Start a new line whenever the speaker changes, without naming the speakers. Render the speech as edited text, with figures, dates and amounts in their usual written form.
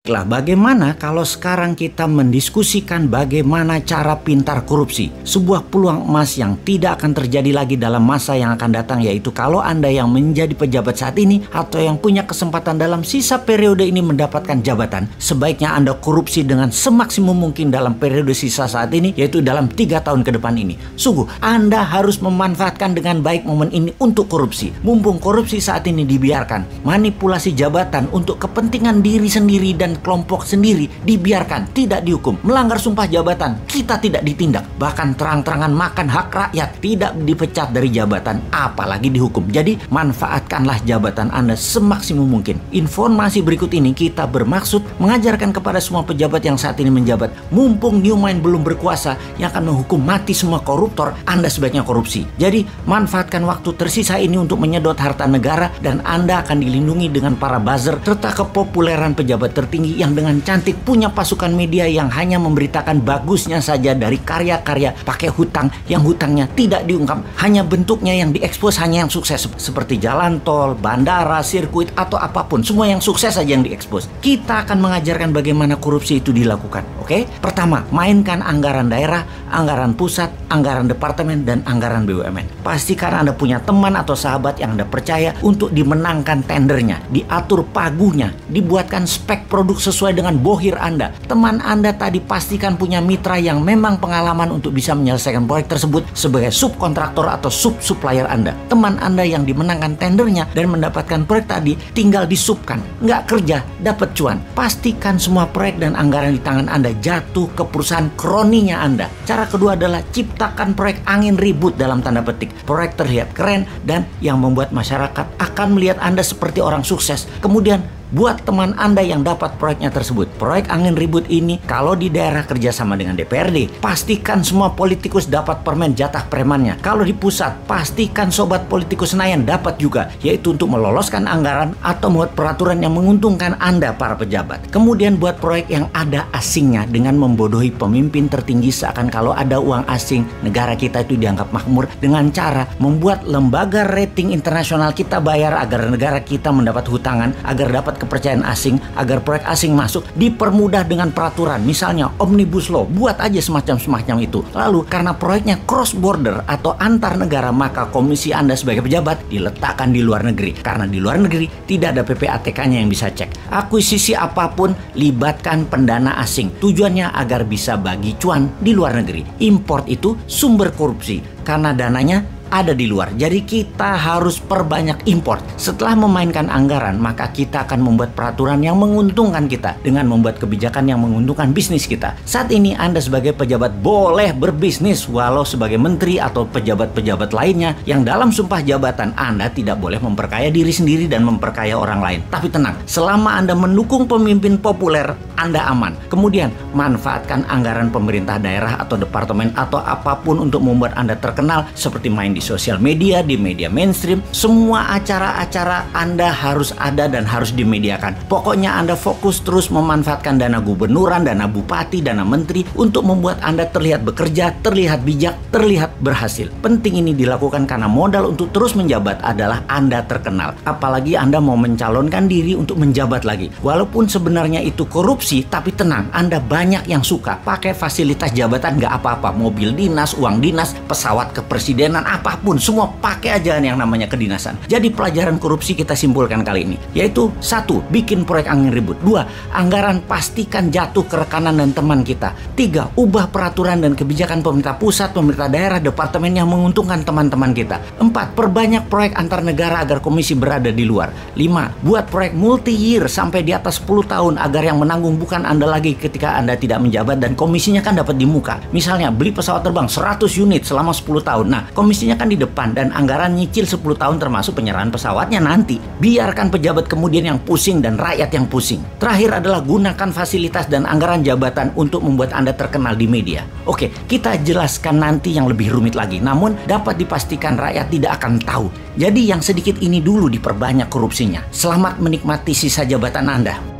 Bagaimana kalau sekarang kita mendiskusikan bagaimana cara pintar korupsi? Sebuah peluang emas yang tidak akan terjadi lagi dalam masa yang akan datang, yaitu kalau Anda yang menjadi pejabat saat ini atau yang punya kesempatan dalam sisa periode ini mendapatkan jabatan, sebaiknya Anda korupsi dengan semaksimum mungkin dalam periode sisa saat ini, yaitu dalam 3 tahun ke depan ini. Sungguh, Anda harus memanfaatkan dengan baik momen ini untuk korupsi. Mumpung korupsi saat ini dibiarkan, manipulasi jabatan untuk kepentingan diri sendiri dan kelompok sendiri dibiarkan, tidak dihukum. Melanggar sumpah jabatan, kita tidak ditindak. Bahkan terang-terangan makan hak rakyat, tidak dipecat dari jabatan, apalagi dihukum. Jadi manfaatkanlah jabatan Anda semaksimum mungkin. Informasi berikut ini kita bermaksud mengajarkan kepada semua pejabat yang saat ini menjabat, mumpung New Mind belum berkuasa yang akan menghukum mati semua koruptor, Anda sebaiknya korupsi. Jadi manfaatkan waktu tersisa ini untuk menyedot harta negara, dan Anda akan dilindungi dengan para buzzer serta kepopuleran pejabat tertinggi yang dengan cantik punya pasukan media yang hanya memberitakan bagusnya saja dari karya-karya pakai hutang yang hutangnya tidak diungkap, hanya bentuknya yang diekspos, hanya yang sukses seperti jalan tol, bandara, sirkuit atau apapun, semua yang sukses saja yang diekspos. Kita akan mengajarkan bagaimana korupsi itu dilakukan. Oke? Pertama, mainkan anggaran daerah, anggaran pusat, anggaran departemen, dan anggaran BUMN. Pastikan Anda punya teman atau sahabat yang Anda percaya untuk dimenangkan tendernya, diatur pagunya, dibuatkan spek produk sesuai dengan bohir Anda. Teman Anda tadi pastikan punya mitra yang memang pengalaman untuk bisa menyelesaikan proyek tersebut sebagai subkontraktor atau sub-supplier Anda. Teman Anda yang dimenangkan tendernya dan mendapatkan proyek tadi tinggal disubkan, nggak kerja, dapat cuan. Pastikan semua proyek dan anggaran di tangan Anda jatuh ke perusahaan kroninya Anda. Cara kedua adalah ciptakan proyek angin ribut dalam tanda petik. Proyek terlihat keren dan yang membuat masyarakat akan melihat Anda seperti orang sukses. Kemudian buat teman Anda yang dapat proyeknya tersebut. Proyek angin ribut ini kalau di daerah kerjasama dengan DPRD, pastikan semua politikus dapat permen jatah premannya. Kalau di pusat, pastikan sobat politikus Senayan dapat juga, yaitu untuk meloloskan anggaran atau membuat peraturan yang menguntungkan Anda para pejabat. Kemudian buat proyek yang ada asingnya dengan membodohi pemimpin tertinggi, seakan kalau ada uang asing, negara kita itu dianggap makmur, dengan cara membuat lembaga rating internasional kita bayar agar negara kita mendapat hutangan, agar dapat kepercayaan asing, agar proyek asing masuk, dipermudah dengan peraturan, misalnya Omnibus Law, buat aja semacam itu. Lalu karena proyeknya cross border atau antar negara, maka komisi Anda sebagai pejabat diletakkan di luar negeri, karena di luar negeri tidak ada PPATK-nya yang bisa cek. Akuisisi apapun libatkan pendana asing, tujuannya agar bisa bagi cuan di luar negeri. Import itu sumber korupsi karena dananya ada di luar. Jadi kita harus perbanyak import. Setelah memainkan anggaran, maka kita akan membuat peraturan yang menguntungkan kita dengan membuat kebijakan yang menguntungkan bisnis kita. Saat ini Anda sebagai pejabat boleh berbisnis, walau sebagai menteri atau pejabat-pejabat lainnya yang dalam sumpah jabatan Anda tidak boleh memperkaya diri sendiri dan memperkaya orang lain. Tapi tenang, selama Anda mendukung pemimpin populer, Anda aman. Kemudian manfaatkan anggaran pemerintah daerah atau departemen atau apapun untuk membuat Anda terkenal, seperti main di sosial media, di media mainstream. Semua acara-acara Anda harus ada dan harus dimediakan. Pokoknya Anda fokus terus memanfaatkan dana gubernuran, dana bupati, dana menteri untuk membuat Anda terlihat bekerja, terlihat bijak, terlihat berhasil. Penting ini dilakukan karena modal untuk terus menjabat adalah Anda terkenal. Apalagi Anda mau mencalonkan diri untuk menjabat lagi. Walaupun sebenarnya itu korupsi, tapi tenang, Anda banyak yang suka pakai fasilitas jabatan, nggak apa-apa. Mobil dinas, uang dinas, pesawat kepresidenan, apapun, semua pakai aja yang namanya kedinasan. Jadi pelajaran korupsi kita simpulkan kali ini, yaitu 1. Bikin proyek angin ribut. 2. Anggaran pastikan jatuh ke rekanan dan teman kita. 3. Ubah peraturan dan kebijakan pemerintah pusat, pemerintah daerah, departemen yang menguntungkan teman-teman kita. 4. Perbanyak proyek antar negara agar komisi berada di luar. 5. Buat proyek multi-year sampai di atas 10 tahun agar yang menanggung bukan Anda lagi ketika Anda tidak menjabat, dan komisinya kan dapat di muka. Misalnya beli pesawat terbang 100 unit selama 10 tahun. Nah, komisinya kan di depan dan anggaran nyicil 10 tahun termasuk penyerahan pesawatnya nanti. Biarkan pejabat kemudian yang pusing dan rakyat yang pusing. Terakhir adalah gunakan fasilitas dan anggaran jabatan untuk membuat Anda terkenal di media. Oke, kita jelaskan nanti yang lebih rumit lagi, namun dapat dipastikan rakyat tidak akan tahu. Jadi yang sedikit ini dulu diperbanyak korupsinya. Selamat menikmati sisa jabatan Anda.